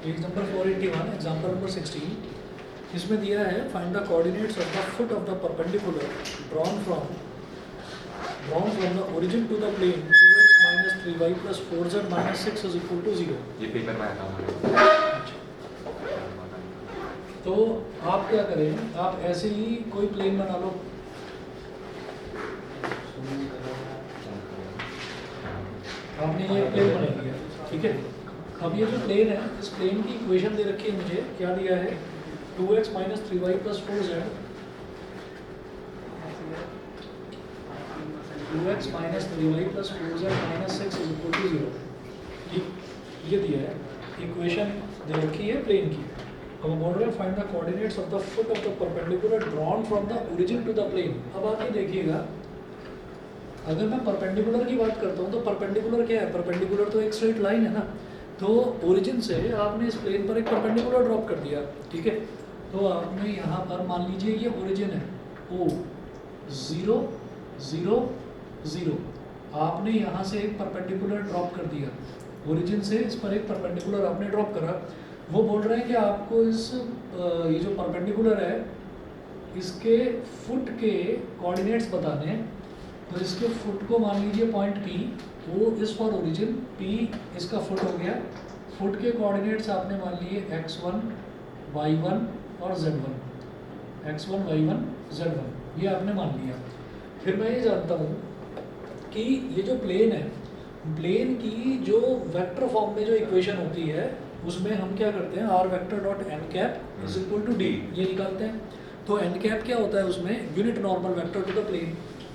Page number 481, example number 16. इसमें दिया है find the coordinates of the foot of the perpendicular drawn from the origin to the plane 2x minus 3y plus 4z minus 6 is equal to 0. ये paper में आता हमारे। तो आप क्या करें, आप ऐसे ही कोई प्लेन बना लो. आपने ये प्लेन बना लिया, ठीक है. अब ये जो प्लेन है, इस प्लेन की इक्वेशन दे रखी है मुझे. क्या दिया है? 2x minus 3y plus 4z 2x minus 3y plus 4z minus 6 is equal to 0. ठीक, ये दिया है. इक्वेशन दे रखी है प्लेन की. अब बोल रहे हैं find the coordinates of the foot of the perpendicular drawn from the origin to the plane. अब आप ये देखिएगा, अगर मैं परपेंडिकुलर की बात करता हूँ तो परपेंडिकुलर क्या है? परपेंडिकुलर तो एक स्ट्रेट लाइन है ना. तो ओरिजिन से आपने इस प्लेन पर एक परपेंडिकुलर ड्रॉप कर दिया, ठीक है. तो आपने यहाँ पर मान लीजिए ये ओरिजिन है O 0 0 0. आपने यहाँ से एक परपेंडिकुलर ड्रॉप कर दिया, ओरिजिन से इस पर एक परपेंडिकुलर आपने ड्रॉप करा. वो बोल रहे हैं कि आपको इस ये जो परपेंडिकुलर है इसके फुट के कोऑर्डिनेट्स बताने हैं. तो इसके फुट को मान लीजिए पॉइंट P, वो इस फॉर ओरिजिन P इसका फुट हो गया. फुट के कोऑर्डिनेट्स आपने मान लिए x1 y1 और z1. x1 y1 z1 ये आपने मान लिया. फिर मैं ये जानता हूँ कि ये जो प्लेन है, प्लेन की जो वेक्टर फॉर्म में जो इक्वेशन होती है उसमें हम क्या करते हैं, r vector dot n cap is equal to d ये निकालते हैं. तो एन कैप क्या होता है? उसमें unit normal vector to the plane.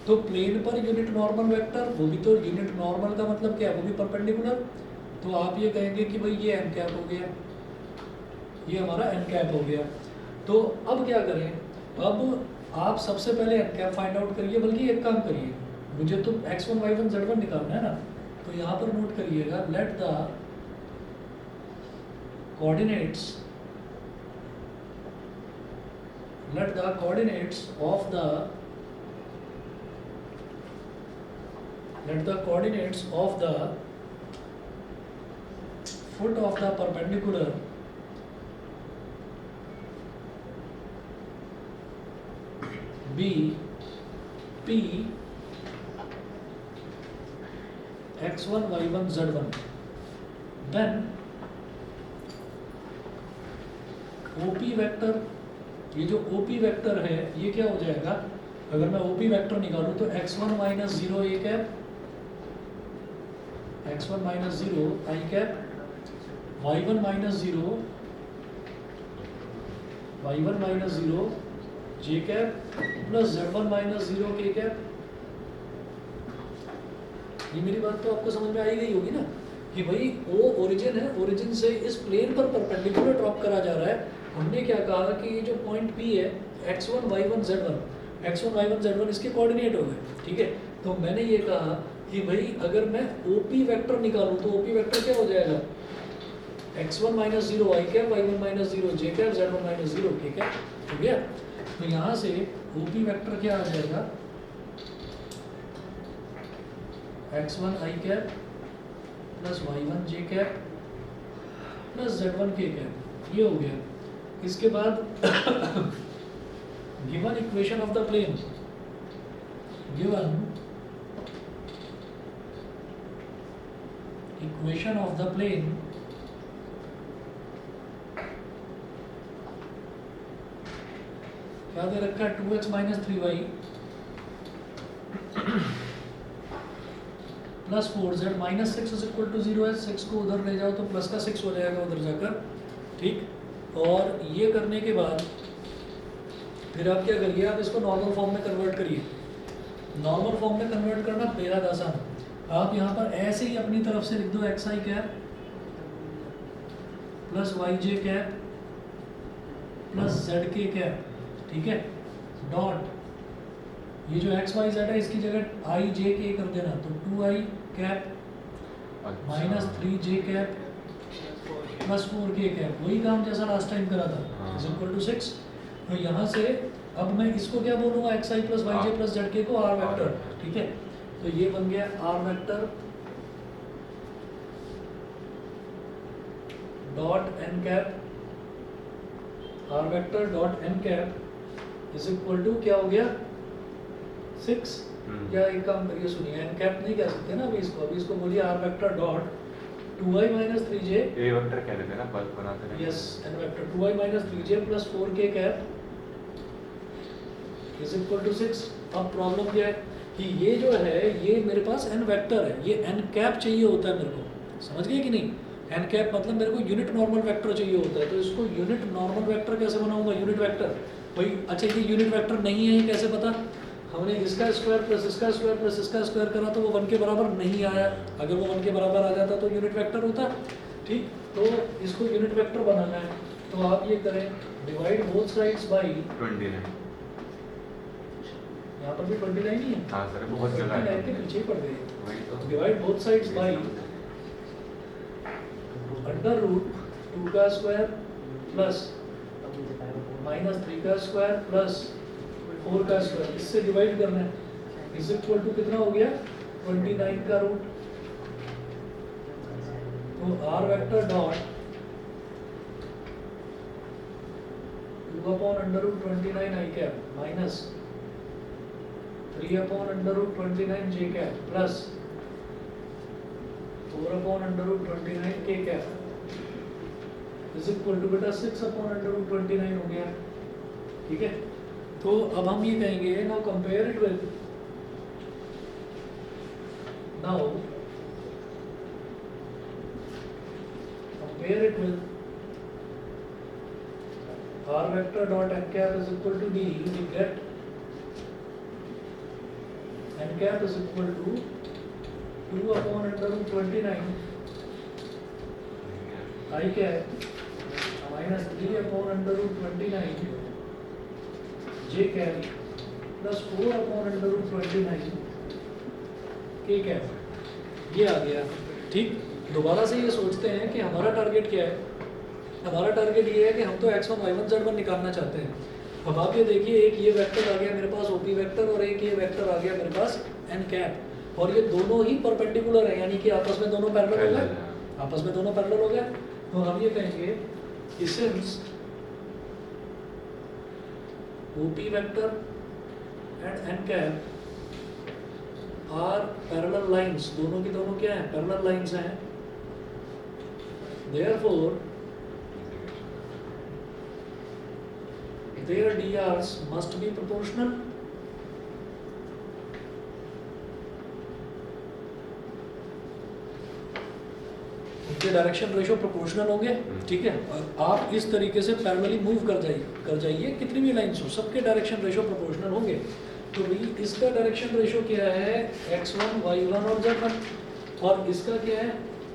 तो प्लेन पर यूनिट नॉर्मल वेक्टर, वो भी तो यूनिट नॉर्मल का मतलब क्या है? वो भी परपेंडिकुलर. तो आप ये कहेंगे कि भाई ये एन कैप हो गया, ये हमारा एन कैप हो गया. तो अब क्या करें? अब आप सबसे पहले एन कैप फाइंड आउट करिए. बल्कि एक काम करिए, मुझे तो x1 y1 z1 निकालना है ना. तो यहाँ पर नोट करिएगा, let the coordinates of the foot of the perpendicular be P x1 y1 z1. then OP vector, ये जो OP वेक्टर है ये क्या हो जाएगा? अगर मैं OP वेक्टर निकालूं तो x1 minus 0 a cap, x1 minus 0 i cap, y1 minus 0 j cap plus z1 minus 0 k cap. ये मेरी बात तो आपको समझ में आई गई होगी ना कि भाई O ओरिजिन है, ओरिजिन से इस प्लेन पर परपेंडिकुलर ड्रॉप करा जा रहा है. हमने क्या कहा कि ये जो पॉइंट P है x1 y1 z1 इसके कोऑर्डिनेट हो गए, ठीक है. तो मैंने ये कहा कि भाई अगर मैं OP वेक्टर निकालूं तो OP वेक्टर क्या हो जाएगा? x1 minus 0 y cap, y1 minus 0 j cap, z1 minus 0 k cap. हो गया. तो यहाँ से OP वेक्टर क्या आ जाएगा? x1 i cap plus y1 j cap plus z1 k cap. ये हो गया. इसके बाद given equation of the plane, given equation of the plane क्या दे रखा है? 2x minus 3y plus 4z minus 6 is equal to 0 है. 6 को उधर ले जाओ तो प्लस का 6 हो जाएगा उधर जाकर, ठीक. और ये करने के बाद फिर आप क्या करिए? आप इसको नॉर्मल फॉर्म में कन्वर्ट करिए. नॉर्मल फॉर्म में कन्वर्ट करना बेहद आसान. आप यहाँ पर ऐसे ही अपनी तरफ से लिख दो xi cap plus yj cap plus zk cap, ठीक है. डॉट ये जो x y z है इसकी जगह i j k कर देना. तो 2i cap minus 3j cap plus 4k cap. वही काम जैसा लास्ट टाइम करा था, इज इक्वल टू 6. तो यहाँ से अब मैं इसको क्या बोलूँगा? xi plus yj plus zk को r वेक्टर, ठीक है. तो ये बन गया r vector dot n cap, r vector dot n cap is equal to क्या हो गया 6। या एक काम करिए सुनिए, एन कैप नहीं कह सकते ना अभी इसको बोलिए r vector dot 2i minus 3j, a vector कह देते हैं ना, बल्ब बनाते हैं। Yes n vector 2i minus 3j plus 4k cap is equal to 6। अब प्रॉब्लम क्या है कि ये जो है ये मेरे पास एन वेक्टर है, ये एन कैप चाहिए होता है मेरे को, समझ गए कि नहीं? एन कैप मतलब मेरे को यूनिट नॉर्मल वेक्टर चाहिए होता है, तो इसको यूनिट नॉर्मल वेक्टर कैसे बनाऊंगा? यूनिट वेक्टर भाई, अच्छा ये यूनिट वेक्टर नहीं है, ये कैसे पता? हमने इसका स्क्वायर प्लस इसका स्क्वायर प्लस इसका स्क्वायर करा तो वो 1 के बराबर नहीं आया, अगर वो 1 के बराबर आ जाता तो यूनिट वेक्टर होता, ठीक? तो इसको यूनिट वेक्टर बनाना है, तो आप ये करें डिवाइड बोथ साइड्स बाई 29। यहाँ पर भी 29 ही है। हाँ सर, बहुत जगह है। 29 के पीछे ही पड़ गए। वही तो। Divide both sides by under root 2 का स्क्वायर प्लस माइनस 3 का स्क्वायर प्लस 4 का स्क्वायर, इससे डिवाइड करना है, इज इक्वल टू कितना हो गया 29 का रूट। तो r vector dot 2 upon under root 29 i cap minus 3 upon under root 29 j cap plus 4 upon under root 29 k cap is equal to बेटा 6 अपॉन अंडर रूट 29 हो गया, ठीक है? तो अब हम ये कहेंगे now compare it with, now compare it with r vector dot n cap is equal to d, we get n cap is equal to 2 upon under root 29 I cap minus 3 upon under root 29 j cap plus 4 upon under root 29 k cap, ये आ गया, ठीक? दोबारा से ये सोचते हैं कि हमारा टारगेट क्या है। हमारा टारगेट ये है कि हम तो x1 y1 z1 निकालना चाहते हैं। अब आप ये देखिए, एक ये वेक्टर आ गया मेरे पास OP वेक्टर और एक ये वेक्टर आ गया मेरे पास n कैप, और ये दोनों ही परपेंडिकुलर है, यानी कि आपस में दोनों पैरेलल हो गए, आपस में दोनों पैरेलल हो गए। तो हम ये कहेंगे कि since OP vector and n cap are parallel lines, दोनों की दोनों क्या है? पैरेलल लाइंस हैं, therefore their DRs must be proportional। उनके डायरेक्शन रेशियो प्रोपोर्शनल होंगे, ठीक है? और आप इस तरीके से पैरेलली मूव कर जाइए, कितनी भी लाइंस हो सबके डायरेक्शन रेशियो प्रोपोर्शनल होंगे। तो भाई इसका डायरेक्शन रेशियो क्या है? x1 y1 और z1, और इसका क्या है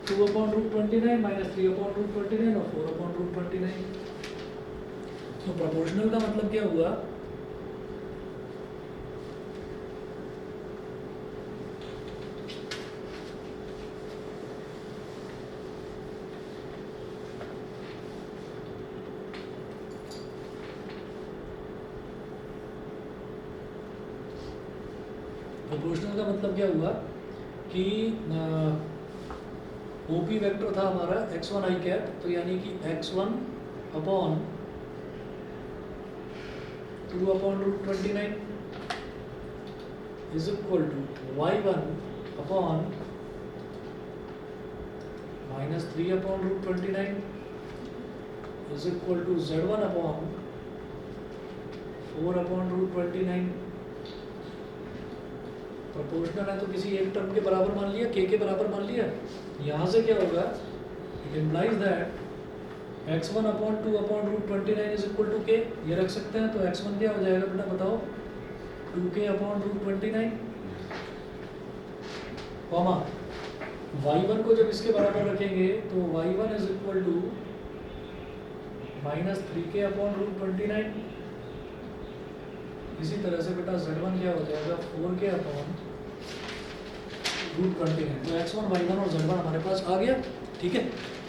2 upon root 29 minus 3 upon root 29 और 4 upon root 29। तो प्रोपोर्शनल का मतलब क्या हुआ? प्रोपोर्शनल का मतलब क्या हुआ कि OP वेक्टर था हमारा x1 i कैप, तो यानी कि x1 upon 2 upon root 29 is equal to y1 upon minus 3 upon root 29 is equal to z1 upon 4 upon root 29। Proportional है तो किसी एक टर्म के बराबर मान लिया, k के बराबर मान लिया। यहाँ से क्या होगा? It implies that x1 upon 2 upon root 29 is equal to k, ये रख सकते हैं। तो x1 क्या हो जाएगा बेटा बताओ? 2k upon root 29 comma y1 को जब इसके बराबर रखेंगे तो y1 is equal to minus 3k upon root 29। इसी तरह से बेटा z1 क्या हो जाएगा? 4k upon root 29। तो x1 y1 और z1 हमारे पास आ गया, ठीक है?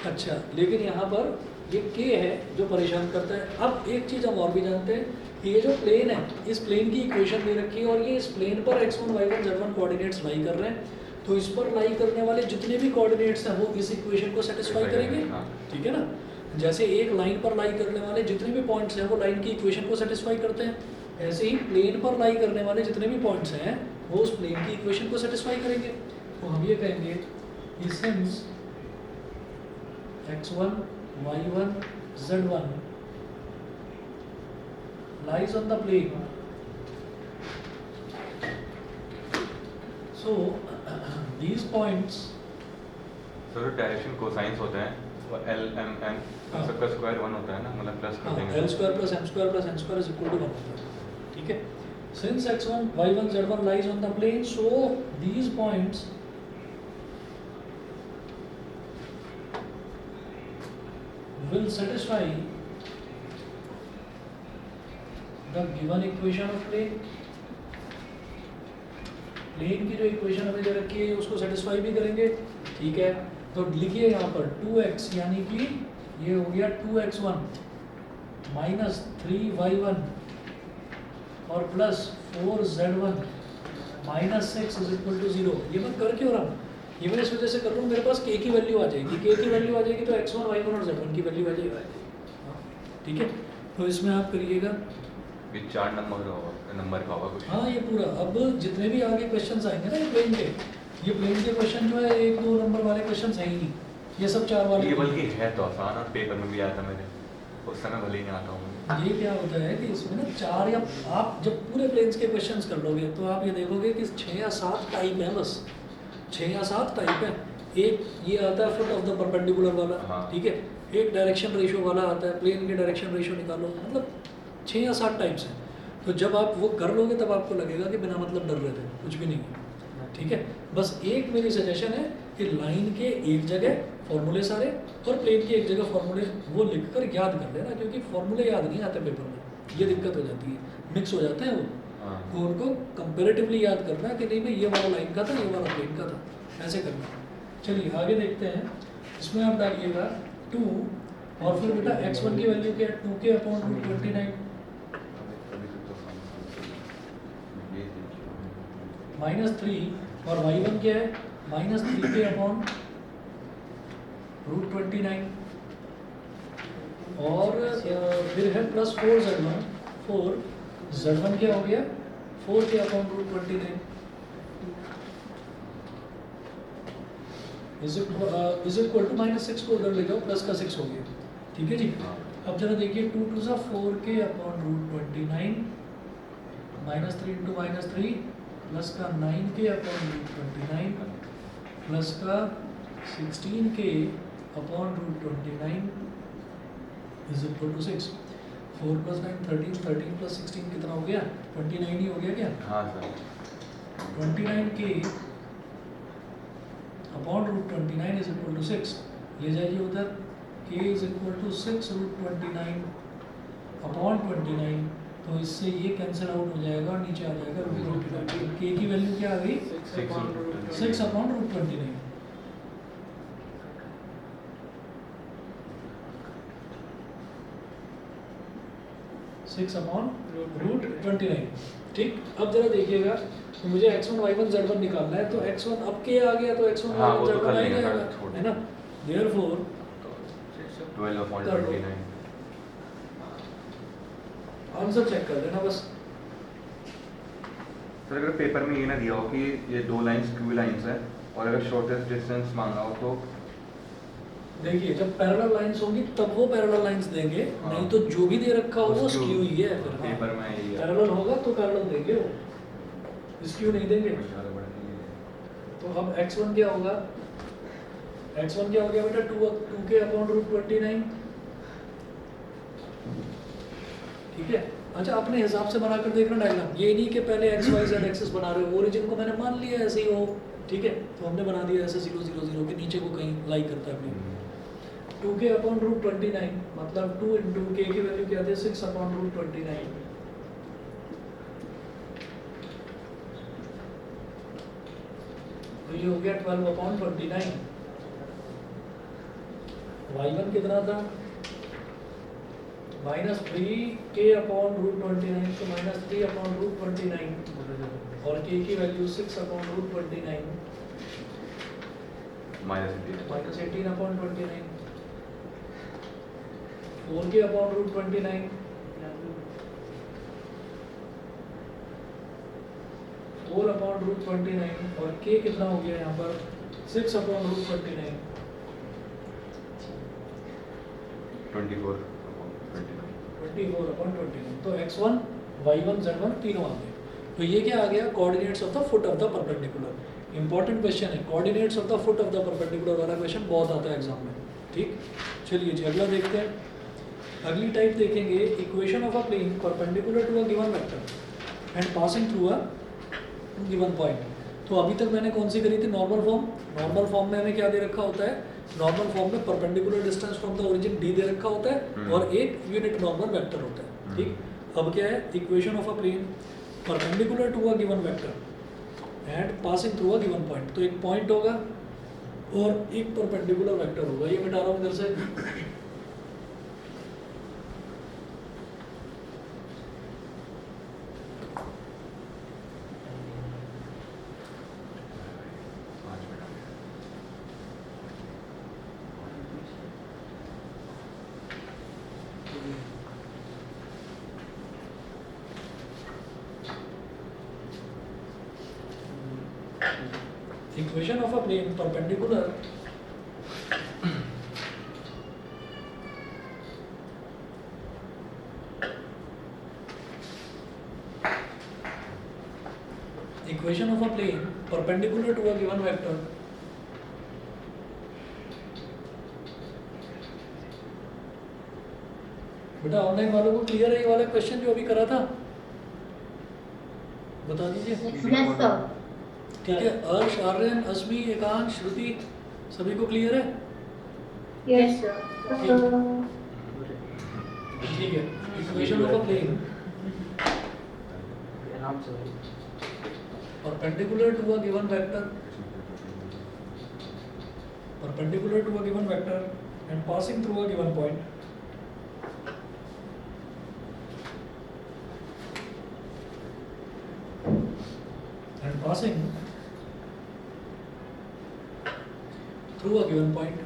अच्छा, लेकिन यहाँ पर ये k है जो परेशान करता है। अब एक चीज़ हम और भी जानते हैं कि ये जो प्लेन है, इस प्लेन की इक्वेशन दे रखी है और ये इस प्लेन पर x1 y1 z1 कोऑर्डिनेट्स लाई कर रहे हैं, तो इस पर लाई करने वाले जितने भी कोऑर्डिनेट्स हैं वो इस इक्वेशन को सेटिस्फाई करेंगे, ठीक है ना? जैसे एक लाइन पर लाई करने वाले जितने भी पॉइंट्स हैं वो लाइन की इक्वेशन को सेटिस्फाई करते हैं, ऐसे ही प्लेन पर लाई करने वाले जितने भी पॉइंट्स हैं वो उस प्लेन की इक्वेशन को सेटिस्फाई करेंगे। तो हम ये कहेंगे कि since x1 y1 z1 lies on the plane, so these points sir direction cosines होते हैं वो एल एम एन सबका स्क्वायर 1 होता है ना, मतलब प्लस कर देंगे l square plus m square plus n square is equal to 1 होता है। ठीक है, since x1 y1 z1 lies on the plane, so these points will satisfy the given equation of plane। Plane की जो equation हमें दे रखी है उसको सेटिस्फाई भी करेंगे। ठीक है, तो लिखिए यहाँ पर 2x यानी कि ये हो गया 2x1 माइनस 3y1 और plus 4z1 minus 6 is equal to 0। ये मैं कर क्यों रहा हूँ, ये मैं इस वजह से कर रहा हूँ, मेरे पास k की वैल्यू आ जाएगी, k की वैल्यू आ जाएगी तो x1 y1 और z1 की वैल्यू आ जाएगी। ठीक है, तो इसमें आप करिएगा ये 4 नंबर का होगा कुछ। हाँ ये पूरा, अब जितने भी आगे क्वेश्चंस आएंगे ना ये प्लेन के क्वेश्चन जो है 1-2 नंबर वाले क्वेश्चंस है ही नहीं, ये सब 4 वाले। ये बल्कि है तो आसान, और पेपर में भी आया था मेरे, उस समय भले ही नहीं आता हूँ। ये क्या होता है कि इसमें ना 4 या आप जब पूरे प्लेन्स के क्वेश्चंस कर लोगे तो आप ये देखोगे कि 6 या 7 टाइप है, बस 6 या 7 टाइप है। एक ये आता है फुट ऑफ द परपेंडिकुलर वाला, हाँ। ठीक है, एक डायरेक्शन रेशियो वाला आता है, प्लेन के डायरेक्शन रेशियो निकालो, मतलब 6 या 7 टाइप्स हैं। तो जब आप वो कर लोगे तब आपको लगेगा कि बिना मतलब डर रहे थे, कुछ भी नहीं है। ठीक है, बस एक मेरी सजेशन है कि लाइन के एक जगह फॉर्मूले सारे और प्लेन के एक जगह फॉर्मूले वो लिखकर याद कर लेना, क्योंकि फॉर्मूले याद नहीं आते पेपर में, ये दिक्कत हो जाती है, मिक्स हो जाते हैं वो। हाँ। तो उनको कंपेरेटिवली याद करना कि नहीं भाई ये वाला लाइन का था, ये वाला प्लेन का था, ऐसे करना। चलिए आगे देखते हैं, इसमें आप डालिएगा 2 और फिर बेटा x1 की वैल्यू क्या है 2k/√29 माइनस 3 और y1 क्या है माइनस 3k/√29 और फिर है प्लस 4z1, 4z1 क्या हो गया 4k/√29 इज इक्वल टू -6 को उधर ले जाओ, प्लस का 6 हो गया। ठीक है जी, अब जरा देखिए 2 2 4k/√29 -3 × -3 प्लस का 9k/√29 प्लस का 16k/√29 इज इक्वल टू 6। 4 + 9 13, 13 + 16 कितना हो गया 29 ही हो गया क्या? हाँ sir. 29k/√29 is equal to 6, ले जाइए उधर, k इज इक्वल टू 6√29/29, तो इससे ये कैंसिल आउट हो जाएगा और नीचे आ जाएगा √29। k की वैल्यू क्या आ गई 6/√29। ठीक, अब जरा देखिएगा, तो मुझे x1 y1 z1 निकालना है, तो x1 अब k आ गया तो x1 हाँ, y1 वो तो z1 कर आ ही लेंगे, जाएगा, छोड़ है ना। देयरफॉर 12/29। आंसर चेक कर लेना बस। सर अगर पेपर में ये ना दिया हो कि ये 2 लाइंस क्यू लाइंस है और अगर शॉर्टेस्ट डिस्टेंस मांगा हो तो देखिए जब पैरेलल लाइंस होंगी तब वो पैरेलल लाइंस देंगे, हाँ। नहीं तो जो भी दे रखा हो वो स्क्यू स्क्यू ही है। फिर पेपर में यही है। पैरेलल होगा तो पैरेलल देंगे, वो स्क्यू नहीं देंगे। तो अब x1 क्या होगा, x1 क्या हो गया बेटा 2k/√29। ठीक है, अच्छा अपने हिसाब से बनाकर देखना डायग्राम, ये नहीं कि पहले x y z एक्सिस बना रहे हो, ओरिजिन को मैंने मान लिया ऐसे ही हो। ठीक है, तो हमने बना दिया ऐसे 0 0 0 के नीचे को कहीं लाई करता है अपनी 2k/√29, मतलब 2 × k की वैल्यू क्या थी 6/√29। तो ये हो गया 12/29। y1 कितना था -3k/√29, तो -3/√29 और k की value 6/√29 -18। -18/29। 4k upon root 29, 4 upon root 29 और k कितना हो गया यहाँ पर 6 अपॉन रूट 29, 24 24 अपॉन 29। तो x1 y1 z1 तीनों आ गए। तो ये क्या आ गया, coordinates of the foot of the perpendicular. Important question है, coordinates of the foot of the perpendicular वाला क्वेश्चन बहुत आता है एग्जाम में। ठीक, चलिए जी अगला देखते हैं। अगली टाइप देखेंगे, equation of a plane perpendicular to a given vector and passing through a given point. तो अभी तक मैंने कौन सी करी थी, नॉर्मल फॉर्म। नॉर्मल फॉर्म में हमें क्या दे रखा होता है, नॉर्मल फॉर्म में perpendicular distance from the origin d दे रखा होता है और एक यूनिट नॉर्मल वेक्टर होता है। ठीक, अब क्या है, equation of a plane perpendicular to a given vector and passing through a given point. तो एक पॉइंट होगा और एक परपेंडिकुलर वेक्टर होगा। ये मिटा रहा हूँ इधर से। Equation of a plane perpendicular equation of a plane perpendicular to a given vector बेटा ऑनलाइन वालों को क्लियर है ये वाला क्वेश्चन जो अभी करा था, बता दीजिए। Yes sir. ठीक है, अर्श, आर्यन, अस्मी, एकांश, श्रुति सभी को क्लियर है? Yes sir. ठीक है, equation of a plane perpendicular to a given vector perpendicular to a given vector and passing through a given point and passing through a given point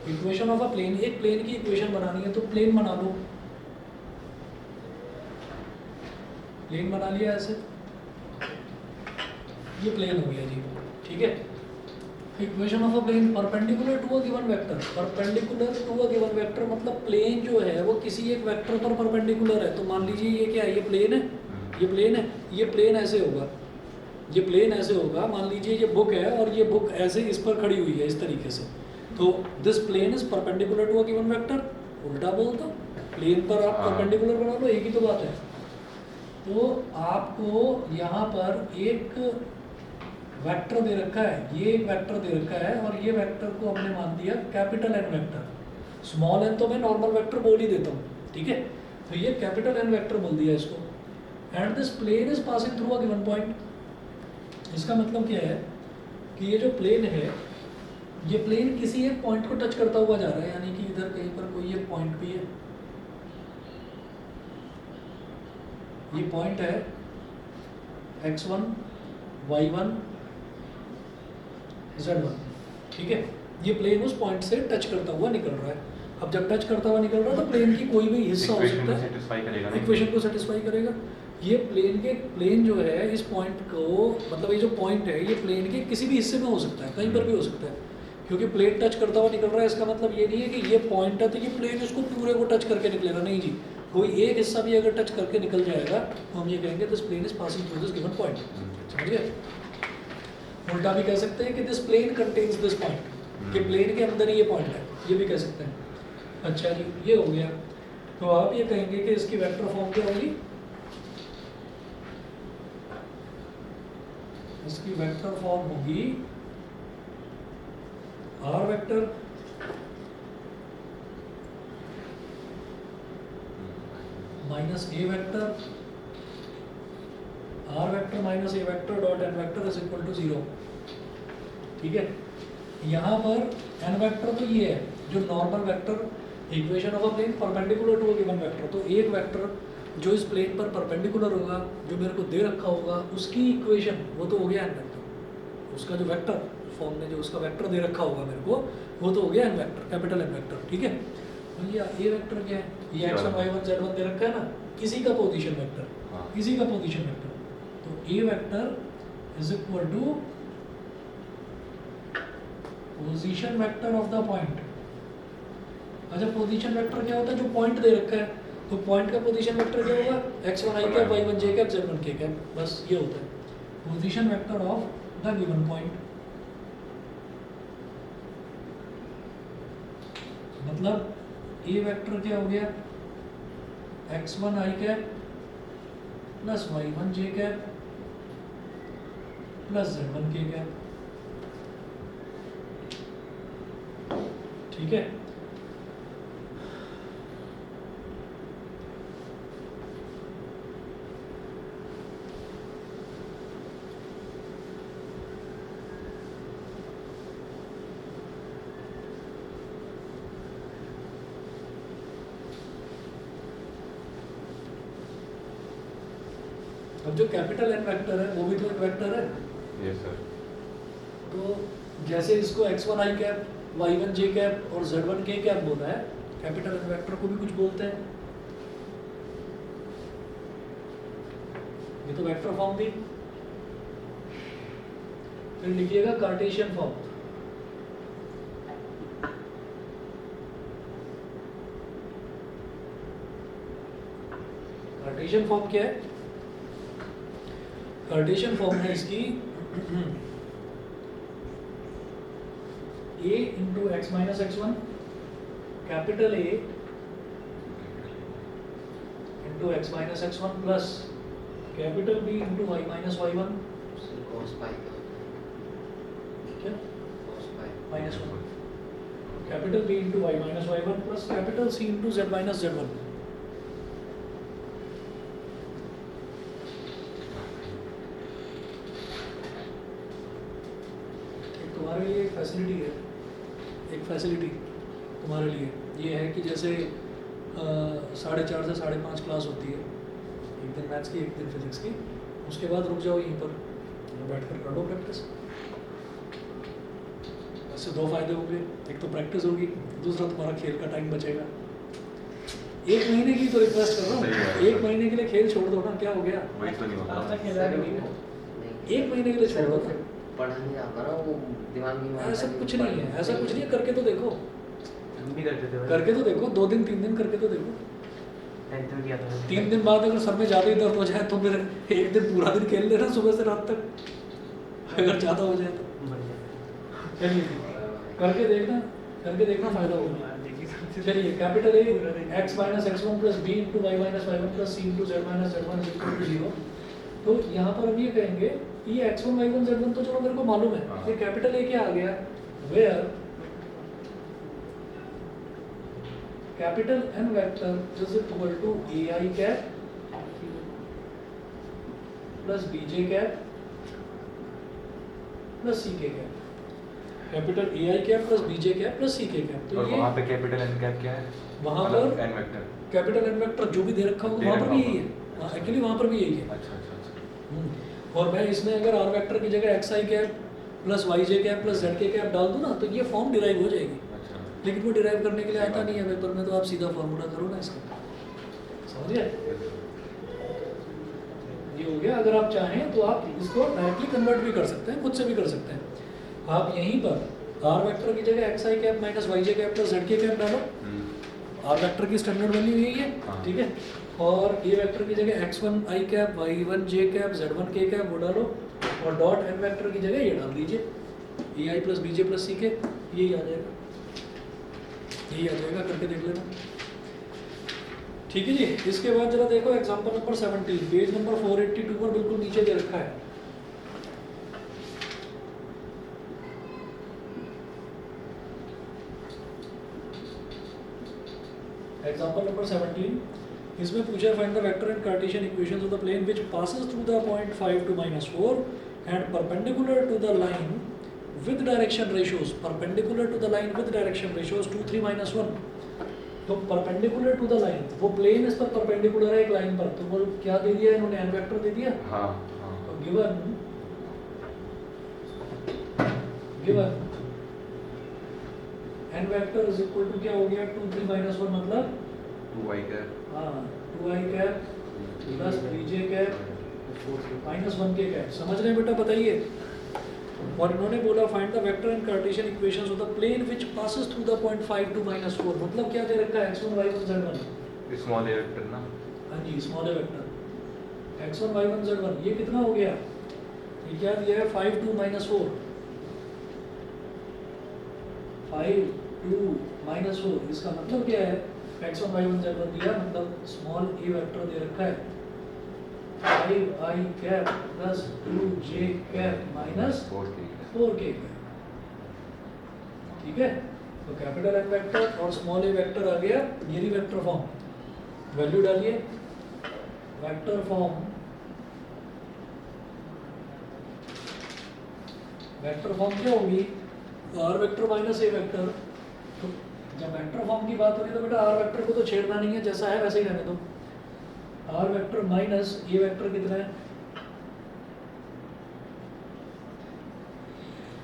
equation of a plane. एक plane की equation बनानी है तो plane बना लो। Plane बना लिया ऐसे, ये प्लेन हो गया जी। ठीक है, equation of a plane perpendicular to a given vector. Perpendicular to a given vector मतलब प्लेन जो है वो किसी एक वेक्टर पर परपेंडिकुलर है। तो मान लीजिए ये क्या है, ये प्लेन है, ये प्लेन है, ये प्लेन ऐसे होगा, ये प्लेन ऐसे होगा। मान लीजिए ये बुक है और ये बुक ऐसे इस पर खड़ी हुई है इस तरीके से। तो this plane is perpendicular to a given vector. उल्टा बोल दो, प्लेन पर आप परपेंडिकुलर बना लो, एक ही तो बात है। तो आपको यहाँ पर एक वेक्टर दे रखा है, ये एक वेक्टर दे रखा है और ये वेक्टर को हमने मान दिया capital N vector. Small n तो मैं नॉर्मल वेक्टर बोल ही देता हूँ। ठीक है, तो ये कैपिटल एन वेक्टर बोल दिया इसको। And this plane is passing through a given point. इसका मतलब क्या है कि ये जो प्लेन है, ये प्लेन किसी एक पॉइंट को टच करता हुआ जा रहा है, यानी कि इधर कहीं पर कोई एक पॉइंट भी है। ये पॉइंट है x1, y1, z1। ठीक है, ये प्लेन उस पॉइंट से टच करता हुआ निकल रहा है। अब जब टच करता हुआ निकल रहा है तो प्लेन की कोई भी हिस्सा हो सकता है, इक्वेशन को सेटिस्फाई करेगा। ये प्लेन जो है इस पॉइंट को, मतलब ये जो पॉइंट है ये प्लेन के किसी भी हिस्से में हो सकता है, कहीं पर भी हो सकता है, क्योंकि प्लेन टच करता हुआ निकल रहा है। इसका मतलब ये नहीं है कि ये पॉइंट है तो ये प्लेन इसको पूरे को टच करके निकलेगा, नहीं जी। कोई एक हिस्सा भी अगर टच करके निकल जाएगा तो हम ये कहेंगे this plane is passing through this given point. समझ गए? उल्टा भी कह सकते हैं कि this plane contains this point, कि प्लेन के अंदर ही ये पॉइंट है, ये भी कह सकते हैं। अच्छा जी, ये हो गया। तो आप ये कहेंगे कि इसकी वेक्टर फॉर्म क्या होगी, इसकी वेक्टर फॉर्म होगी r vector minus a vector, r vector minus a vector dot n vector is equal to 0। ठीक है, यहाँ पर एन वेक्टर तो ये है जो normal vector equation of a plane perpendicular to a given vector. तो एक वेक्टर जो इस प्लेन पर परपेंडिकुलर होगा, जो मेरे को दे रखा होगा, उसकी इक्वेशन वो तो हो गया एन वेक्टर। उसका जो वेक्टर फॉर्म में जो उसका वेक्टर दे रखा होगा मेरे को, वो तो हो गया n vector, capital N vector, ठीक है। और ये वेक्टर क्या है, ये x1 y1 z1 दे रखा है ना, इसी का पोजीशन वेक्टर, इसी का पोजीशन वेक्टर। तो a vector is equal to position vector of the point. अच्छा, पोजीशन वेक्टर क्या होता है, जो पॉइंट दे रखा है, तो पॉइंट का पोजीशन वेक्टर क्या होगा, x1 i cap y1 j cap z1 k cap, बस ये होता है position vector of the given point. मतलब ए वेक्टर क्या हो गया, x1 i cap plus y1 j cap plus z1 k cap, ठीक है। अब जो कैपिटल एन वेक्टर है वो भी तो एक वेक्टर है। Yes sir. तो जैसे इसको x1 i cap, y1 j cap और z1 k कैप बोला है, कैपिटल एन वेक्टर को भी कुछ बोलते हैं। ये तो वेक्टर फॉर्म थी। फिर लिखिएगा कार्टेशियन फॉर्म। कार्टेशियन फॉर्म क्या है, कार्टेशियन फॉर्म है इसकी a into x minus x1, capital A into x minus x1 plus capital B into y minus y1, क्या minus 1, capital B into y minus y1 plus capital C into z minus z1। तुम्हारे लिए एक facility है, एक facility तुम्हारे लिए ये है कि जैसे 4:30 से 5:30 क्लास होती है, एक दिन मैथ्स की एक दिन फिजिक्स की, उसके बाद रुक जाओ यहीं पर बैठ कर कर लो प्रैक्टिस। इससे दो फायदे होंगे, एक तो प्रैक्टिस होगी, दूसरा तुम्हारा खेल का टाइम बचेगा। एक महीने की तो रिक्वेस्ट कर रहा हूँ, एक महीने के लिए खेल छोड़ दो ना, क्या हो गया, वही तो नहीं होता। एक महीने के लिए छोड़ दो। पढ़ा नहीं जाता ना, वो दिमाग में ऐसा कुछ नहीं है, ऐसा कुछ नहीं है, करके तो देखो, हम भी करते थे करके तो देखो, 2 दिन 3 दिन करके तो देखो। टेंथ किया था 3 दिन बाद अगर सर में ज़्यादा ही दर्द हो जाए तो फिर एक दिन पूरा दिन खेल लेना सुबह से रात तक, अगर ज़्यादा हो जाए तो। चलिए करके देखना, करके देखना फायदा होगा। चलिए capital a x minus x1 plus b into y minus y1 plus c into z minus z1 is equal to 0। तो यहाँ पर हम ये कहेंगे ये x1 y1 z1 तो चलो मेरे को मालूम है, ये कैपिटल ए क्या आ गया, where capital N vector is equal to a i cap plus b j cap plus c k cap, capital A i cap plus b j cap plus c k cap. तो और ये वहाँ पे capital N cap क्या है, वहाँ पर n vector. Capital N vector जो भी दे रखा होगा वहाँ पर भी यही है, एक्चुअली वहाँ पर भी यही है। अच्छा अच्छा अच्छा। और मैं इसमें अगर आर वेक्टर की जगह एक्स आई कैप प्लस वाई जे कैप प्लस जेड के कैप डाल दूँ ना, तो ये फॉर्म डिराइव हो जाएगी। अच्छा। लेकिन वो डिराइव करने के लिए आता नहीं है पेपर में, तो आप सीधा फॉर्मूला करो ना इसका, समझ गए। ये हो गया। अगर आप चाहें तो आप इसको डायरेक्टली कन्वर्ट भी कर सकते हैं, खुद से भी कर सकते हैं। आप यहीं पर आर वेक्टर की जगह एक्स आई कैप माइनस वाई जे कैप प्लस जेड के कैप डालो, आर वेक्टर की स्टैंडर्ड वैल्यू यही है, ठीक है। और ए वेक्टर की जगह x1 i cap, y1 j cap, z1 k cap वो डालो, और डॉट एन वेक्टर की जगह ये डाल दीजिए, ए आई प्लस बी जे प्लस सी के, यही आ जाएगा, यही आ जाएगा, करके देख लेना। ठीक है जी। इसके बाद जरा देखो एग्जांपल नंबर 17, पेज नंबर 482 पर बिल्कुल नीचे दे रखा है। एग्जांपल नंबर 17, इसमें पूछा find the vector and Cartesian equations of the plane which passes through the point 5 to -4 and perpendicular to the line with direction ratios perpendicular to the line with direction ratios 2 3 -1, तो perpendicular to the line, वो plane इस पर perpendicular है एक line पर, तो वो क्या दे दिया इन्होंने, एन वेक्टर दे दिया। हाँ तो given n vector is equal to क्या हो गया, 2 3 -1 मतलब 2i कैप हाँ 2i cap plus 3j cap -1 के कैप। समझ रहे हैं बेटा, बताइए। और इन्होंने बोला find the vector and Cartesian equations of the plane which passes through the point 5 2 -4, मतलब क्या दे रखा है, x1 y1 z1। Small a vector ना। हाँ जी, small a vector x1 y1 z1, ये कितना हो गया, ये क्या दिया है 5 2 -4, 5 2 -4, इसका मतलब क्या है, x1 y1 z1 दिया, मतलब स्मॉल ए वेक्टर दे रखा है 5i cap plus 2j cap minus 4k cap, ठीक है। तो कैपिटल एन वेक्टर और स्मॉल ए वेक्टर आ गया, ये भी वेक्टर फॉर्म, वैल्यू डालिए, वेक्टर फॉर्म क्या होगी, r vector minus a vector. तो जब वेक्टर फॉर्म की बात हो रही है तो बेटा आर वेक्टर को तो छेड़ना नहीं है, जैसा है वैसे ही रहने दो। R vector minus a vector कितना है,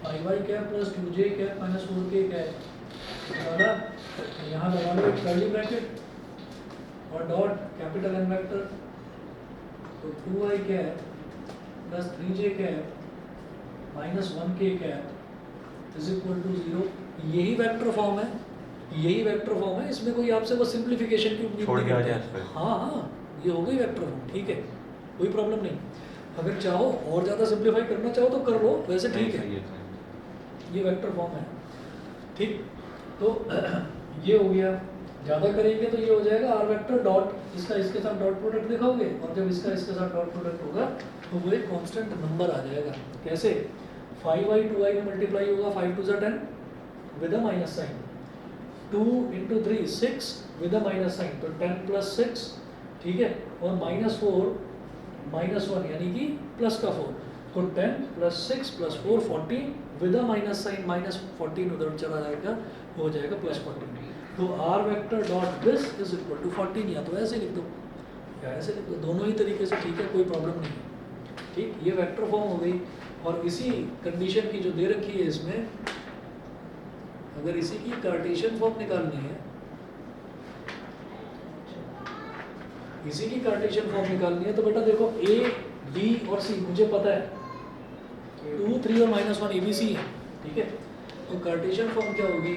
5y cap plus 2j cap minus 4k cap, वाला यहाँ लगा लो एक कर्ली ब्रैकेट और डॉट कैपिटल एन वेक्टर, तो 2i cap plus 3j cap minus 1k cap is equal to 0। यही वेक्टर फॉर्म है, यही वेक्टर फॉर्म है, इसमें कोई आपसे बस सिंप्लीफिकेशन की उम्मीद नहीं करता है। हाँ हाँ, ये हो गई वेक्टर फॉर्म, ठीक है, कोई प्रॉब्लम नहीं। अगर चाहो और ज़्यादा सिंप्लीफाई करना चाहो तो कर लो, वैसे ठीक है, ये वेक्टर फॉर्म है, ठीक। तो ये हो गया, ज़्यादा करेंगे तो ये हो जाएगा आर वेक्टर डॉट इसका इसके साथ डॉट प्रोडक्ट दिखाओगे, और जब इसका इसके साथ डॉट प्रोडक्ट होगा तो वो एक कांस्टेंट नंबर आ जाएगा। कैसे, 5i 2i में मल्टीप्लाई होगा 5 2 10 with a minus sign, 2 × 3 6 with a minus sign, तो 10 + 6, ठीक है, और -4 -1 यानी कि प्लस का 4, तो 10 + 6 + 4 14 विद अ माइनस साइन, -14 उधर चला जाएगा, हो जाएगा +14। तो r vector dot this is equal to 14, या तो ऐसे लिख दो या ऐसे लिख दो, दोनों ही तरीके से ठीक है, कोई प्रॉब्लम नहीं है, ठीक। ये वेक्टर फॉर्म हो गई, और इसी कंडीशन की जो दे रखी है इसमें, अगर इसी की कार्टेशियन फॉर्म निकालनी है, इसी की कार्टेशियन फॉर्म निकालनी है, तो बेटा देखो ए बी और सी मुझे पता है, 2 3 और -1 ABC है, ठीक है। तो कार्टेशियन फॉर्म क्या होगी,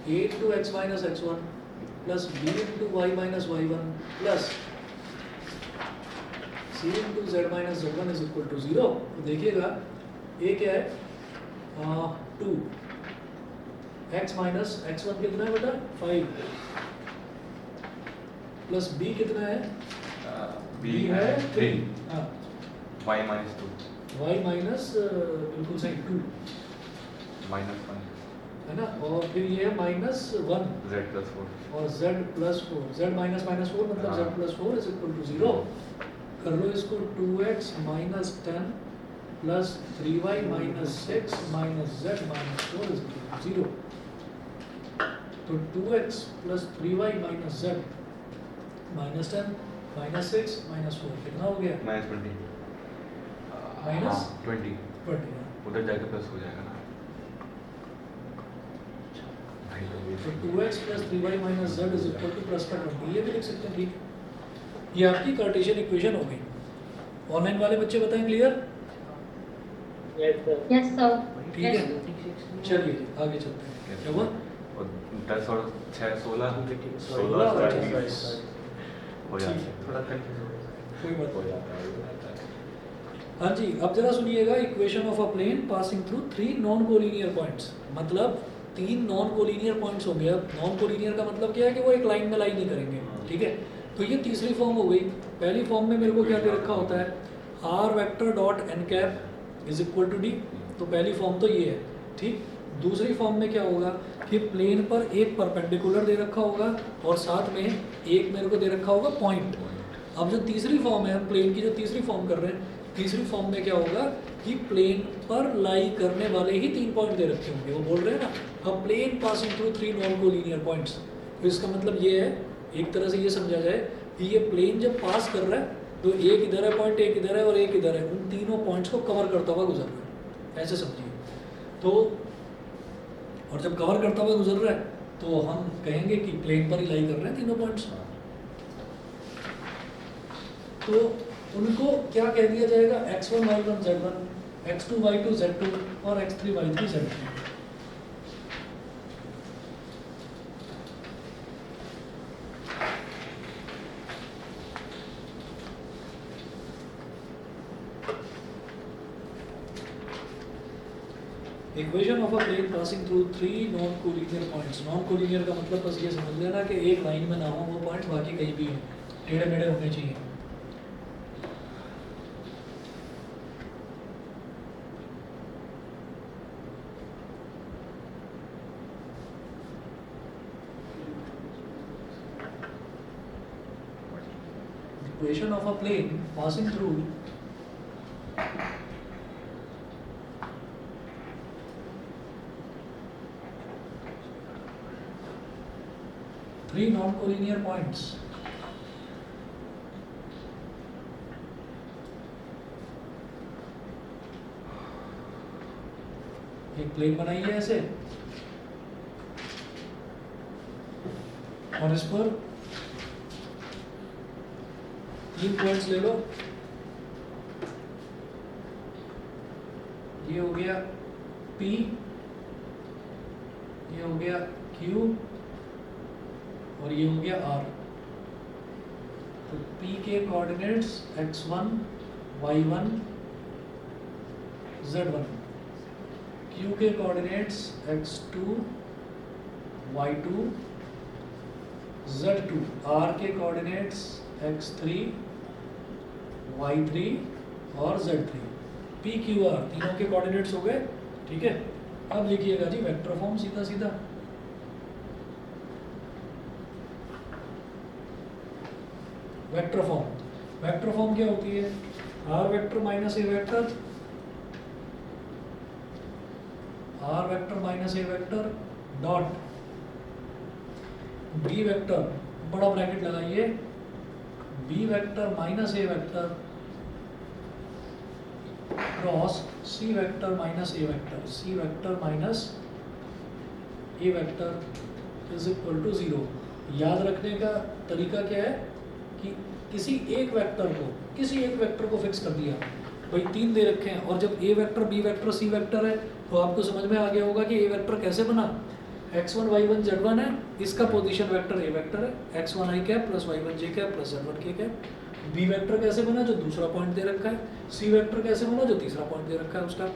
a × x - x1 plus b × y - y1 plus c × z - z1 is equal to 0। तो देखिएगा a क्या है, 2, x - x1 कितना है बेटा 5, प्लस b कितना है, b है 3, हाँ, y -2 y माइनस बिल्कुल सही 2 -1 है ना, और फिर ये है -1 z + 4 और z + 4, z - -4 मतलब z + 4 इज इक्वल टू 0। कर लो इसको, 2x - 10 plus 3y - 6 minus z - 4 is equal to 0। तो 2x प्लस 3y - z -10 -6 -4 कितना हो गया, -20 माइनस 20 20। उधर जाके प्लस हो जाएगा ना। तो 2x plus 3y minus z is equal two plus का 20, ये भी लिख सकते हैं, ठीक। ये आपकी कार्टेशियन इक्वेशन हो गई। ऑनलाइन वाले बच्चे बताएं, क्लियर, यस सर, ठीक है। चलिए आगे चलते हैं, क्या हुआ, और 10 और 6 16 16 और 24 हो जाता है, थोड़ा कंफ्यूज हो गया। कोई बात हो नहीं। जाता है। हाँ जी, अब जरा सुनिएगा, equation of a plane passing through 3 non collinear points, मतलब 3 नॉन कोलिनियर पॉइंट्स हो गया। नॉन कोलिनियर का मतलब क्या है कि वो एक लाइन में लाई नहीं करेंगे, ठीक है। तो ये तीसरी फॉर्म हो गई। पहली फॉर्म में मेरे को क्या दे रखा होता है, r vector dot n cap is equal to d, तो पहली फॉर्म तो ये है, ठीक। दूसरी फॉर्म में क्या होगा कि प्लेन पर एक परपेंडिकुलर दे रखा होगा और साथ में एक मेरे को दे रखा होगा पॉइंट। अब जो तीसरी फॉर्म है, हम प्लेन की जो तीसरी फॉर्म कर रहे हैं, तीसरी फॉर्म में क्या होगा कि प्लेन पर लाई करने वाले ही 3 पॉइंट दे रखे होंगे, वो बोल रहे हैं ना, a plane passing through 3 non collinear points. तो इसका मतलब ये है, एक तरह से ये समझा जाए कि ये प्लेन जब पास कर रहा है तो एक इधर है पॉइंट, एक इधर है और एक इधर है, उन तीनों पॉइंट्स को कवर करता हुआ गुजर रहा है, ऐसे समझिए। तो और जब कवर करता हुआ गुजर रहा है तो हम कहेंगे कि प्लेन पर ही लाई कर रहे हैं तीनों पॉइंट्स। तो उनको क्या कह दिया जाएगा, x1 y1 z1, x2 y2 z2 और x3 y3 z3। Equation of a plane passing through 3 non collinear points. Non collinear का मतलब बस ये समझ लेना कि एक लाइन में ना हो वो पॉइंट, बाकी कहीं भी हो, टेढ़े मेढ़े होने चाहिए। Equation of a plane passing through three non-collinear points एक प्लेन बनाई है ऐसे और इस पर 3 पॉइंट्स ले लो, ये हो गया P, ये हो गया Q और ये हो गया R। तो P के coordinates x1 y1 z1, Q के coordinates x2 y2 z2, R के कोऑर्डिनेट्स x3 y3 और z3। P Q R तीनों के कोऑर्डिनेट्स हो गए, ठीक है। अब लिखिएगा जी वेक्टर फॉर्म सीधा सीधा। वेक्टर फॉर्म क्या होती है, r vector minus a vector, r vector minus a vector dot b vector, बड़ा ब्रैकेट लगाइए, b vector minus a vector cross c vector minus a vector, c vector minus a vector is equal to 0। याद रखने का तरीका क्या है कि किसी एक वेक्टर को फिक्स कर दिया, भाई 3 दे रखे हैं, और जब a vector b vector c vector है तो आपको समझ में आ गया होगा कि a वेक्टर कैसे बना, x1 y1 z1 है, इसका पोजीशन वेक्टर a वेक्टर है, x1 i cap plus y1 j cap plus z1 k cap. b vector कैसे बना, जो दूसरा पॉइंट दे रखा है, c वेक्टर कैसे बना, जो तीसरा पॉइंट दे रखा है उसका।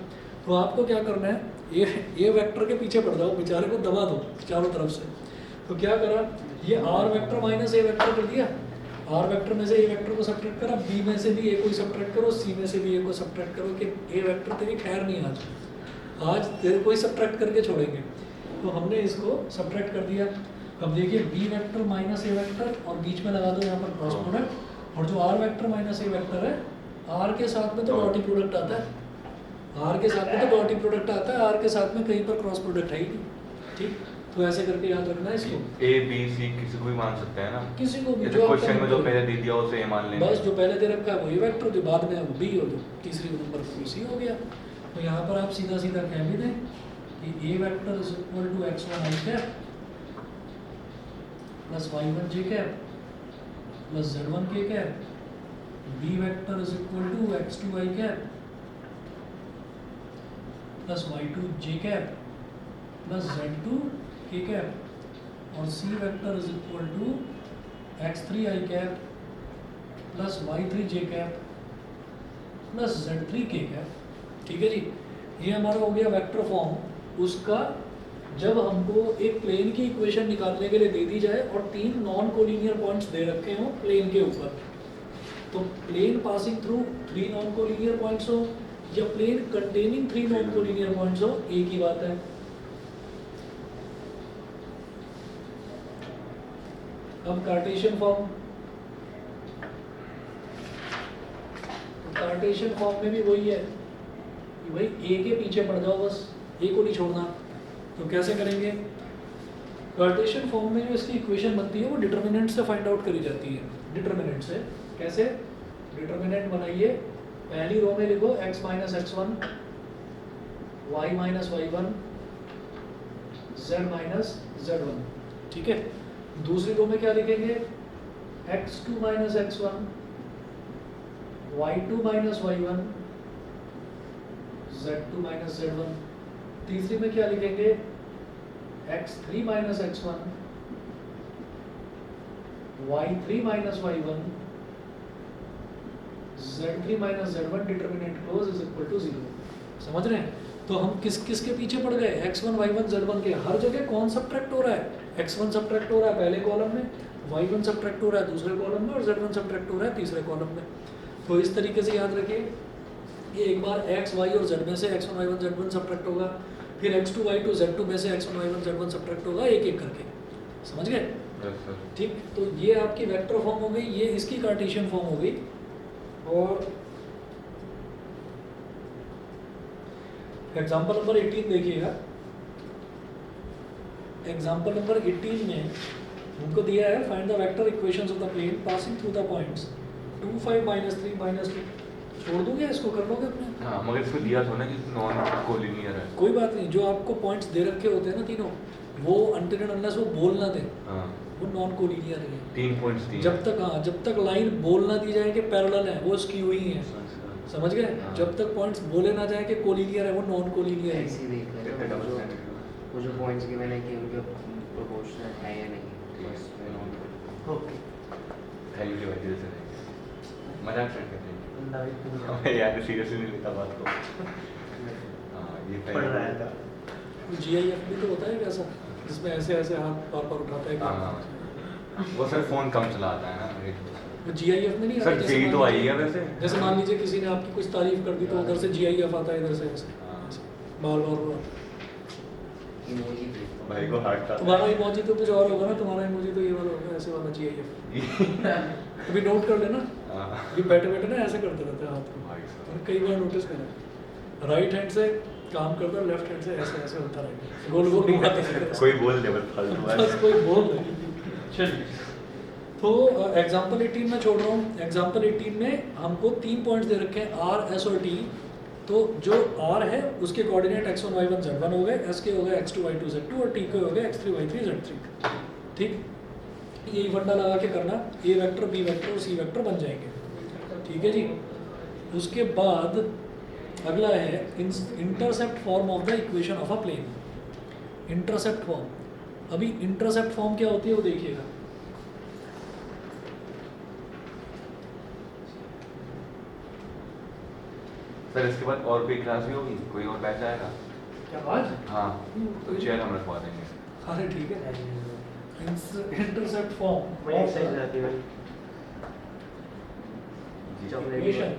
तो आपको क्या करना है, a वेक्टर के पीछे पड़ जाओ, बेचारे को दबा दो चारों तरफ से। तो क्या करा, ये r vector minus a vector कर दिया, r वेक्टर में से a वेक्टर को सब्ट्रैक्ट करा, b में से भी a को सब्ट्रैक्ट करो, c में से भी a को सब्ट्रैक्ट करो कि a वेक्टर तेरी खैर नहीं, आज तेरे को ही सब्ट्रैक्ट करके छोड़ेंगे। तो हमने इसको सब्ट्रैक्ट कर दिया। अब देखिए b vector minus a vector और बीच में लगा दो यहाँ पर क्रॉस प्रोडक्ट, और जो r vector minus a vector है, r के साथ में तो डॉट प्रोडक्ट आता है, r के साथ में तो डॉट प्रोडक्ट आता है, r के साथ में कहीं पर क्रॉस प्रोडक्ट है ही नहीं, ठीक। तो ऐसे करके याद रखना है इसको। A B C किसी को भी मान सकते हैं ना, किसी को भी, जो क्वेश्चन में जो पहले दे दिया उसे A मान लेंगे, बस जो पहले दे रखा है वो A वेक्टर, जो बाद में है वो B, और जो तीसरी नंबर पर C हो गया। तो यहाँ पर आप सीधा सीधा कह भी दें कि A vector is equal to x1 i cap plus y1 j cap plus z1 k cap, B vector is equal to x2 i cap plus y2 j cap plus z2 k cap, और C vector is equal to x3 i cap plus y3 j cap plus z3 k cap, ठीक है जी। ये हमारा हो गया vector form. उसका जब हमको एक प्लेन की इक्वेशन निकालने के लिए दे दी जाए और 3 नॉन कोलिनियर पॉइंट्स दे रखे हों प्लेन के ऊपर, तो plane passing through 3 non collinear points हो या plane containing 3 non collinear points हो, एक ही बात है। अब कार्टेशियन फॉर्म, कार्टेशियन फॉर्म में भी वही है कि भाई ए के पीछे पड़ जाओ, बस ए को नहीं छोड़ना। तो कैसे करेंगे? कार्टेशियन फॉर्म में जो इसकी इक्वेशन बनती है वो डिटर्मिनेंट से फाइंड आउट करी जाती है। डिटर्मिनेंट से कैसे? डिटर्मिनेंट बनाइए, पहली रो में लिखो x minus x1, y minus y1, z minus z1, ठीक है। दूसरी रो में क्या लिखेंगे? x2 minus x1, y2 minus y1, z2 minus z1। तीसरी में क्या लिखेंगे? x3 minus x1, y3 minus y1, z3 minus z1, determinant close is equal to 0। समझ रहे हैं? तो हम किस के पीछे पड़ गए? x1 y1 z1 के। हर जगह कौन सब्ट्रैक्ट हो रहा है? x1 सब्ट्रैक्ट हो रहा है पहले कॉलम में, y1 सब्ट्रैक्ट हो रहा है दूसरे कॉलम में, और z1 सब्ट्रैक्ट हो रहा है तीसरे कॉलम में। तो इस तरीके से याद रखिए कि एक बार x, y और z में से x1 y1 z1 सब्ट्रैक्ट होगा, फिर x2 y2 z2 में से x1 y1 z1 सब्ट्रैक्ट होगा, एक एक करके। समझ गए? ठीक। तो ये आपकी वेक्टर फॉर्म हो गई, ये इसकी कार्टेशियन फॉर्म हो गई। और एग्जाम्पल नंबर 18 देखिएगा। एग्जाम्पल नंबर 18 में उनको दिया है find the vector equations of the plane passing through the points 2 5 -3 -2। छोड़ दोगे इसको, कर लोगे अपने? हाँ, मगर इसमें दिया था ना कि नॉन कोलिनियर है। कोई बात नहीं, जो आपको पॉइंट्स दे रखे होते हैं ना तीनों, वो अनटिल एंड अनलेस वो बोल ना दे, हाँ, वो नॉन कोलिनियर है। 3 पॉइंट्स दिए। जब तक, हाँ, जब तक लाइन बोल ना दी जाए कि पैरेलल है, वो स्क्यू हुई है। समझ गए? हाँ। जब तक पॉइंट्स बोले ना जाए कि कोलिनियर है, वो नॉन कोलिनियर है। ऐसे ही देख लेते हैं वो जो पॉइंट्स गिवन है कि उनके प्रोपोर्शनल है या नहीं, बस नॉन। ओके, थैंक यू भाई, दिल से मजाक करके थे यार, सीरियसली नहीं लेता बात को। हाँ, ये पढ़ रहा है था। GIF भी तो होता है कैसा, जिसमें ऐसे ऐसे हाथ बार उठाता है। हाँ, वो सर फोन कम चलाता है ना मेरे। वो GIF में नहीं सर आता, जेई तो आई है वैसे। जैसे मान लीजिए किसी ने आपकी कुछ तारीफ कर दी तो उधर से GIF आता है, इधर से ऐसे हाँ। बार बार। इमोजी देखो भाई को हार्ट था। तुम्हारा इमोजी तो कुछ और होगा ना, तुम्हारा इमोजी तो ये वाला होगा, ऐसे वाला GIF। अभी नोट कर लेना, हाँ। ये बैठे बैठे ना ऐसे करते रहते हैं हाथ को। भाई साहब। मैंने कई बार नोटिस करा, राइट हैंड से काम करता है, लेफ्ट हैंड से ऐसे ऐसे होता रहेगा, गोल गोल घुमाते रहते हैं। कोई बोल दे बस फालतू बात। बस कोई बोल नहीं। चलिए, तो एग्जाम्पल 18 में छोड़ रहा हूँ। एग्जाम्पल 18 में हमको 3 पॉइंट्स दे रखे हैं, R, S और T। तो जो R है उसके कोऑर्डिनेट x1 y1 z1 हो गए, S के हो गए x2 y2 z2 और T के हो गए x3 y3 z3। ठीक, यही फंडा लगा के करना, A वेक्टर, B वेक्टर और C वेक्टर बन जाएंगे। ठीक है जी। उसके बाद अगला है intercept form of the equation of a plane. Intercept form, अभी इंटरसेप्ट फॉर्म क्या होती है वो देखिएगा। सर इसके बाद और कोई क्लास भी होगी, कोई और बैच आएगा? क्या आज? हाँ, तो चेयर हम रखवा देंगे। अरे ठीक है। इंटरसेप्ट फॉर्म बड़ी एक्सरसाइज रहती है भाई। Chocolate equation.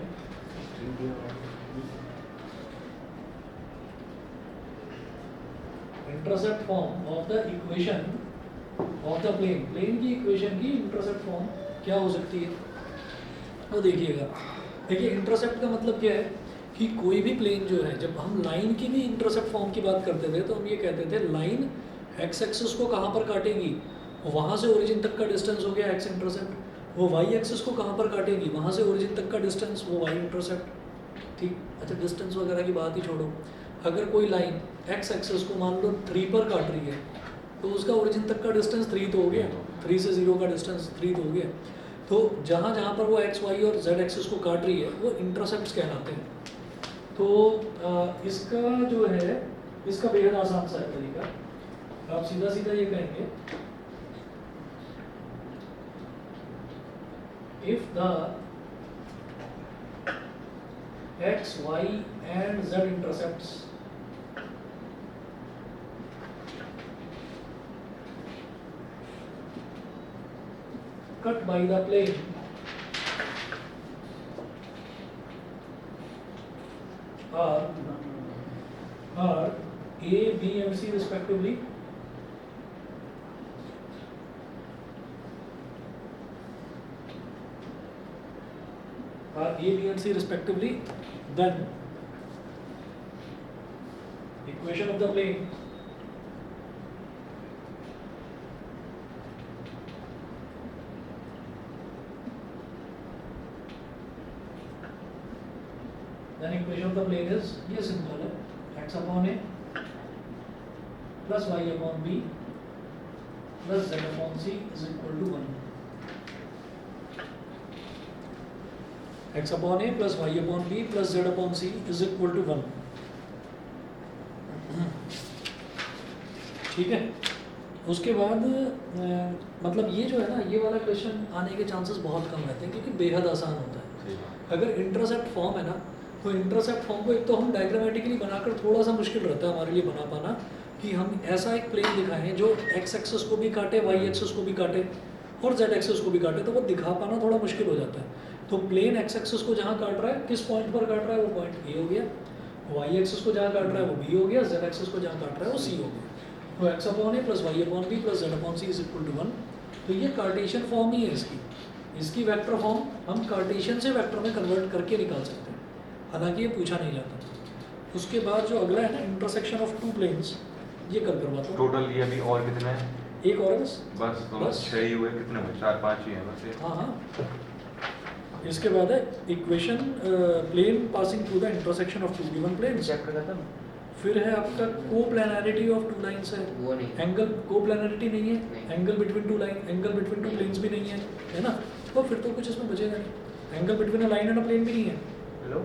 Intercept form of the equation of the plane. Plane की इक्वेशन की इंटरसेप्ट फॉर्म क्या हो सकती है वो देखिएगा। देखिए, इंटरसेप्ट का मतलब क्या है कि कोई भी प्लेन जो है, जब हम लाइन की भी इंटरसेप्ट फॉर्म की बात करते थे तो हम ये कहते थे लाइन एक्स एक्सिस को कहाँ पर काटेगी, वहाँ से ओरिजिन तक का डिस्टेंस हो गया एक्स इंटरसेप्ट। वो वाई एक्सिस को कहाँ पर काटेगी, वहाँ से ओरिजिन तक का डिस्टेंस, वो वाई इंटरसेप्ट। ठीक, अच्छा डिस्टेंस वगैरह की बात ही छोड़ो, अगर कोई लाइन एक्स एक्सिस को मान लो 3 पर काट रही है तो उसका ओरिजिन तक का डिस्टेंस 3 तो हो गया, 3 से 0 का डिस्टेंस 3 तो हो गया। तो जहाँ जहाँ पर वो एक्स वाई और जेड एक्सिस को काट रही है वो इंटरसेप्ट्स कहलाते हैं। तो इसका जो है, इसका बेहद आसान सा है तरीका। आप सीधा सीधा ये कहेंगे, if the x, y and z intercepts cut by the plane are A, B and C respectively, are A, B and C respectively, then equation of the plane is ये सिंपल है, x upon A plus y upon B plus z upon C is equal to 1. X upon A plus y upon B plus z upon C is equal to 1. ठीक है। उसके बाद मतलब ये जो है ना, ये वाला क्वेश्चन आने के चांसेस बहुत कम रहते हैं क्योंकि बेहद आसान होता है। अगर इंटरसेप्ट फॉर्म है ना, तो इंटरसेप्ट फॉर्म को एक तो हम डायग्रामेटिकली बनाकर थोड़ा सा मुश्किल रहता है हमारे लिए बना पाना, कि हम ऐसा एक प्लेन दिखाएं जो एक्स एक्सिस को भी काटे, वाई एक्सिस को भी काटे और जेड एक्सिस को भी काटे, तो वो दिखा पाना थोड़ा मुश्किल हो जाता है। तो प्लेन एक्स एक्सिस को जहाँ काट रहा है, किस पॉइंट पर काट रहा है, वो पॉइंट ए हो गया। वाई एक्सिस को जहाँ काट रहा है वो बी हो गया, जेड एक्सिस को जहाँ काट रहा है वो सी हो गया। तो x upon a plus y upon b plus z upon c is equal to 1। तो ये कार्टेशियन फॉर्म ही है इसकी वेक्टर फॉर्म हम कार्टेशियन से वेक्टर में कन्वर्ट करके निकाल सकते हैं, हालांकि ये पूछा नहीं जाता। उसके बाद जो अगला है ना, इंटरसेक्शन ऑफ टू प्लेन्स, ये कल करवाता हूँ। टोटल ये अभी और कितने हैं? एक और है बस। बस 6 ही हुए, कितने हुए? 4-5 ही हैं बस ये। हाँ हाँ। इसके बाद है equation plane passing through the intersection of two given planes. Chapter खत्म। फिर है आपका कोप्लानरिटी ऑफ टू लाइंस है। वो नहीं। एंगल कोप्लानरिटी नहीं है, नहीं। Angle between two line, angle between two planes भी नहीं है ना। तो फिर तो कुछ इसमें बचेगा नहीं। Angle between a line and a plane भी नहीं है। हेलो,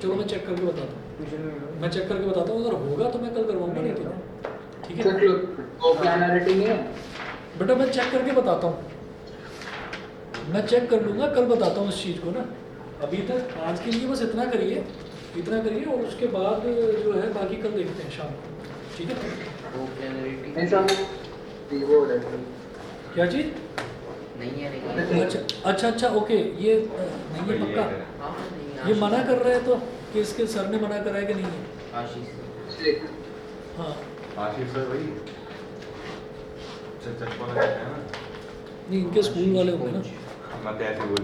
चलो मैं चेक करके बताता हूँ, ट्यूशन में मिलो। मैं चेक करके बताता हूँ, अगर होगा तो मैं कल करवाऊंगा, नहीं तो ठीक है। कोप्लानरिटी नहीं है। बेटा मैं चेक करके बताता हूँ, मैं चेक कर लूँगा, कल बताता हूँ इस चीज़ को ना। अभी तक आज के लिए बस इतना करिए और उसके बाद जो है बाकी कल देखते हैं शाम को, ठीक है। कोप्लानरिटी नहीं सब वो रहता क्या चीज़? नहीं है, नहीं है। अच्छा ओके, ये नहीं है पक्का। हाँ, नहीं है। ये मना कर रहे हैं तो कि इसके सर ने मना करा है कि नहीं है? आशीष है। हाँ आशीष सर वही चचपा लगाते हैं ना। नहीं, इनके स्कूल वाले होंगे ना। मैं तो ऐसे बोल